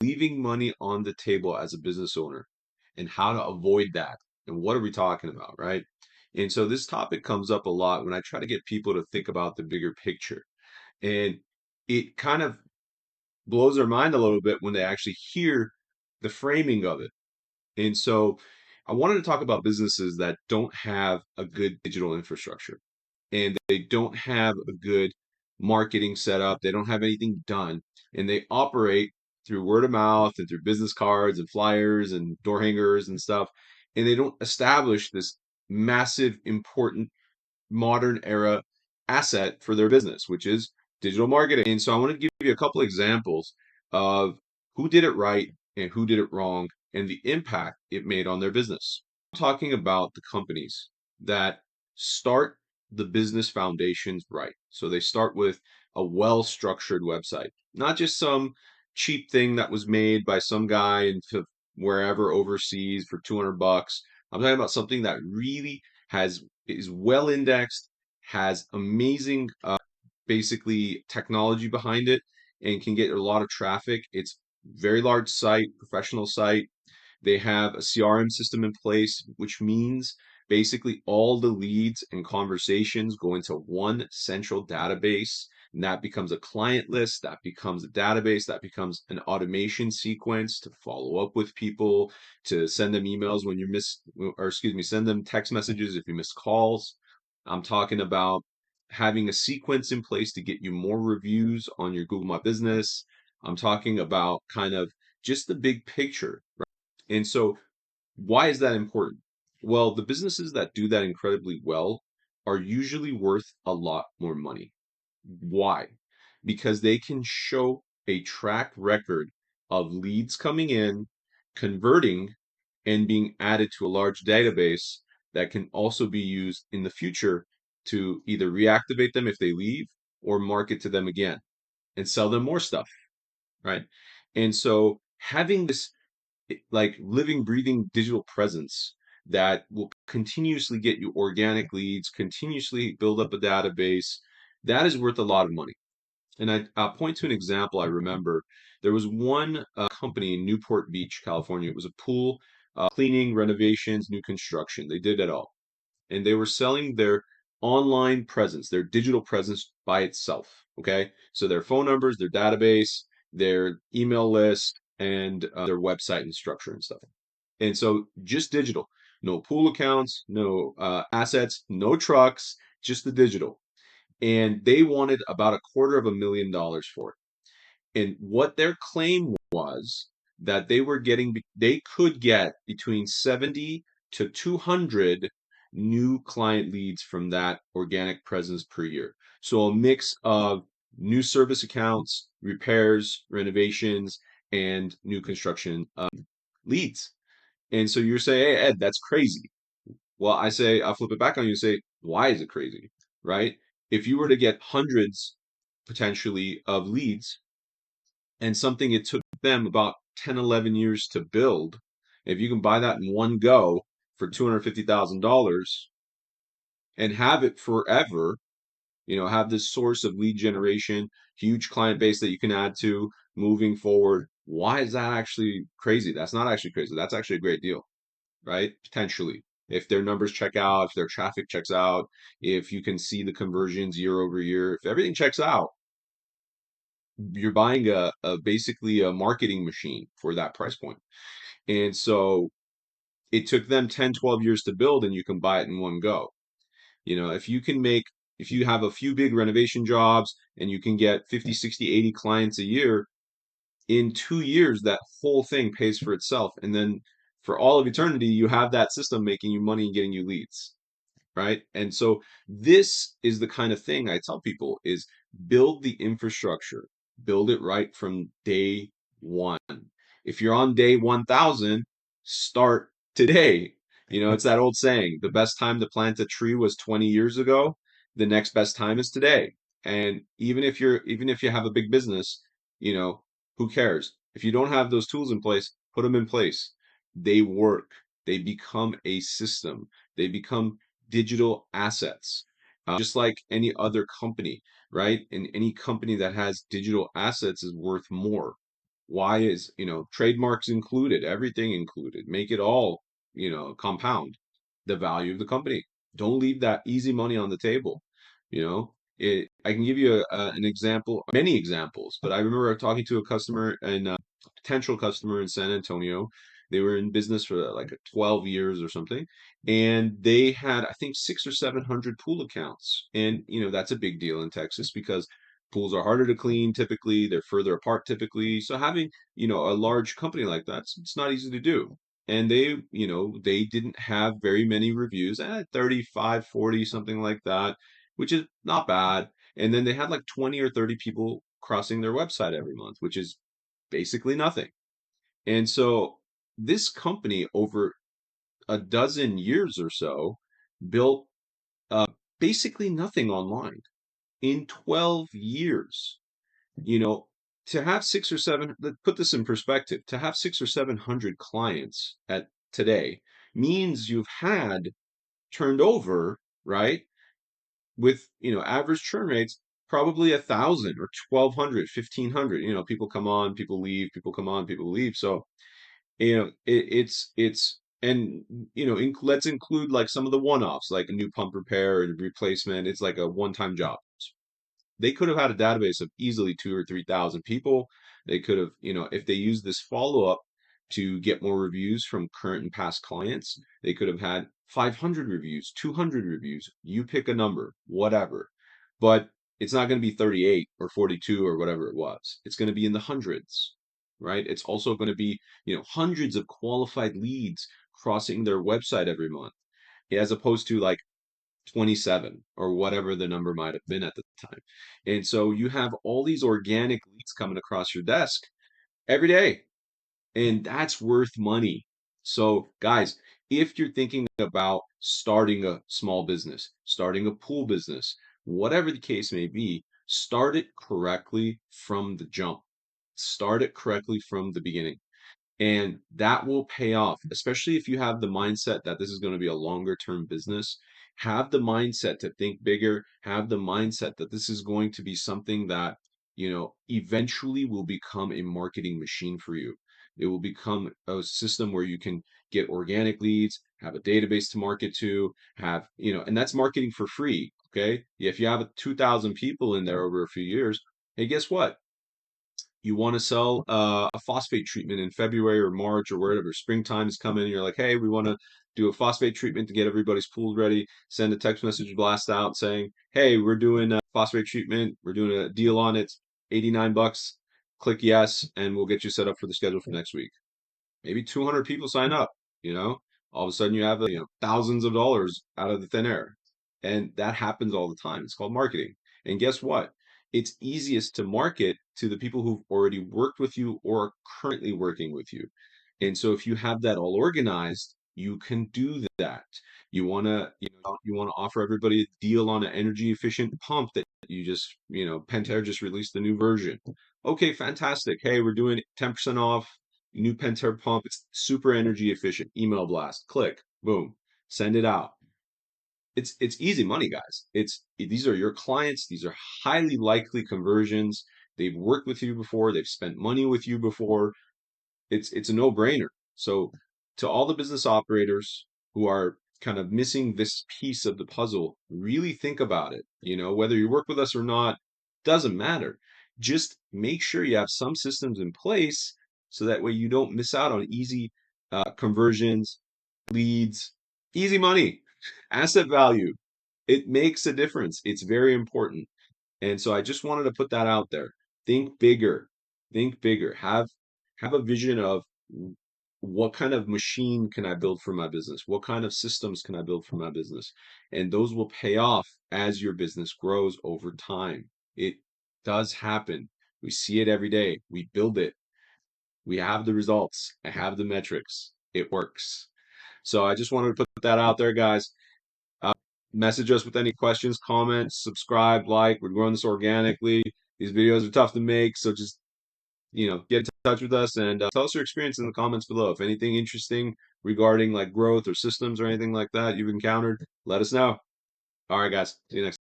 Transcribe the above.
leaving money on the table as a business owner and how to avoid that. And what are we talking about, right? And so this topic comes up a lot when I try to get people to think about the bigger picture. And it kind of blows their mind a little bit when they actually hear the framing of it. And so I wanted to talk about businesses that don't have a good digital infrastructure and they don't have a good marketing setup. They don't have anything done and they operate through word of mouth and through business cards and flyers and door hangers and stuff. And they don't establish this massive, important modern era asset for their business, which is digital marketing. And so I want to give you a couple examples of who did it right and who did it wrong and the impact it made on their business. I'm talking about the companies that start the business foundations right. So they start with a well-structured website, not just some cheap thing that was made by some guy in wherever overseas for 200 bucks. I'm talking about something that really has is well indexed, has amazing basically technology behind it, and can get a lot of traffic. It's very large site, professional site. They have a CRM system in place, which means basically all the leads and conversations go into one central database. And that becomes a client list, that becomes a database, that becomes an automation sequence to follow up with people, to send them emails when you miss, or excuse me, send them text messages if you miss calls. I'm talking about having a sequence in place to get you more reviews on your Google My Business. I'm talking about kind of just the big picture. And so, why is that important? Well, the businesses that do that incredibly well are usually worth a lot more money. Why? Because they can show a track record of leads coming in, converting, and being added to a large database that can also be used in the future to either reactivate them if they leave or market to them again and sell them more stuff, right? And so having this like living, breathing digital presence that will continuously get you organic leads, continuously build up a database, that is worth a lot of money. And I'll point to an example I remember. There was one company in Newport Beach, California. It was a pool cleaning, renovations, new construction. They did it all. And they were selling their online presence, their digital presence by itself. Okay. So their phone numbers, their database, their email list, and their website and structure and stuff. And so just digital, no pool accounts, no assets, no trucks, just the digital. And they wanted about $250,000 for it. And what their claim was that they could get between 70 to 200 new client leads from that organic presence per year. So a mix of new service accounts, repairs, renovations, and new construction leads. And so you're saying, hey, Ed, that's crazy. Well, I'll flip it back on you and say, why is it crazy? Right? If you were to get hundreds potentially of leads and something it took them about 10, 11 years to build, if you can buy that in one go for $250,000 and have it forever, have this source of lead generation, huge client base that you can add to moving forward. Why is that actually crazy? That's not actually crazy. That's actually a great deal, right? Potentially. If their numbers check out, if their traffic checks out, if you can see the conversions year over year, if everything checks out, you're buying a basically a marketing machine for that price point. And so it took them 10, 12 years to build and you can buy it in one go. If you have a few big renovation jobs and you can get 50, 60, 80 clients a year, in 2 years, that whole thing pays for itself. And then for all of eternity, you have that system making you money and getting you leads, right? And so this is the kind of thing I tell people is build the infrastructure, build it right from day one. If you're on day 1000, start today. It's that old saying, the best time to plant a tree was 20 years ago. The next best time is today. And even if you have a big business, who cares? If you don't have those tools in place, put them in place. They work. They become a system. They become digital assets, just like any other company, right? And any company that has digital assets is worth more. Why is, trademarks included, everything included. Make it all, compound the value of the company. Don't leave that easy money on the table. I can give you an example, many examples, but I remember talking to a customer and a potential customer in San Antonio. They were in business for like 12 years or something, and they had, I think, six or 700 pool accounts. And, that's a big deal in Texas because pools are harder to clean typically, they're further apart typically. So having, a large company like that, it's not easy to do. And they didn't have very many reviews, 35, 40, something like that, which is not bad. And then they had like 20 or 30 people crossing their website every month, which is basically nothing. And so this company over a dozen years or so built uh, basically nothing online in 12 years. You know, to have six or seven, let's put this in perspective, to have six or 700 clients at today means you've had turned over, right? With, average churn rates, probably 1,000 or 1,200, 1,500. People come on, people leave, people come on, people leave. So, and let's include like some of the one-offs, like a new pump repair and replacement. It's like a one-time job. They could have had a database of easily 2 or 3,000 people. They could have, if they use this follow-up to get more reviews from current and past clients, they could have had 500 reviews, 200 reviews. You pick a number, whatever. But it's not going to be 38 or 42 or whatever it was. It's going to be in the hundreds, right? It's also going to be, hundreds of qualified leads crossing their website every month, as opposed to like 27 or whatever the number might have been at the time. And so you have all these organic leads coming across your desk every day, and that's worth money. So, guys, if you're thinking about starting a small business, starting a pool business, whatever the case may be, start it correctly from the jump. Start it correctly from the beginning. And that will pay off, especially if you have the mindset that this is going to be a longer term business. Have the mindset to think bigger, have the mindset that this is going to be something that, eventually will become a marketing machine for you. It will become a system where you can get organic leads, have a database to market to, have, and that's marketing for free. Okay. If you have 2,000 people in there over a few years, hey, guess what? You want to sell a phosphate treatment in February or March or wherever, springtime is coming, and you're like, hey, we want to do a phosphate treatment to get everybody's pools ready. Send a text message blast out saying, hey, we're doing a phosphate treatment. We're doing a deal on it, $89. Click yes, and we'll get you set up for the schedule for next week. Maybe 200 people sign up, you know, all of a sudden you have, thousands of dollars out of the thin air. And that happens all the time. It's called marketing. And guess what? It's easiest to market to the people who've already worked with you or are currently working with you. And so if you have that all organized, you can do that. You want to offer everybody a deal on an energy efficient pump that you just, Pentair just released the new version. Okay, fantastic. Hey, we're doing 10% off new Pentair pump. It's super energy efficient. Email blast. Click. Boom. Send it out. It's easy money, guys. These are your clients. These are highly likely conversions. They've worked with you before. They've spent money with you before. It's a no-brainer. So to all the business operators who are kind of missing this piece of the puzzle, really think about it. Whether you work with us or not, doesn't matter. Just make sure you have some systems in place so that way you don't miss out on easy conversions, leads, easy money, asset value. It makes a difference. It's very important. And so I just wanted to put that out there. Think bigger. Think bigger. Have a vision of what kind of machine can I build for my business? What kind of systems can I build for my business? And those will pay off as your business grows over time. It does happen. We see it every day. We build it. We have the results. I have the metrics. It works. So I just wanted to put that out there, guys. Uh, Message us with any questions, comments, subscribe, like. We're growing this organically. These videos are tough to make, so just get in touch with us and tell us your experience in the comments below. If anything interesting regarding like growth or systems or anything like that you've encountered, let us know. All right, guys. See you next time.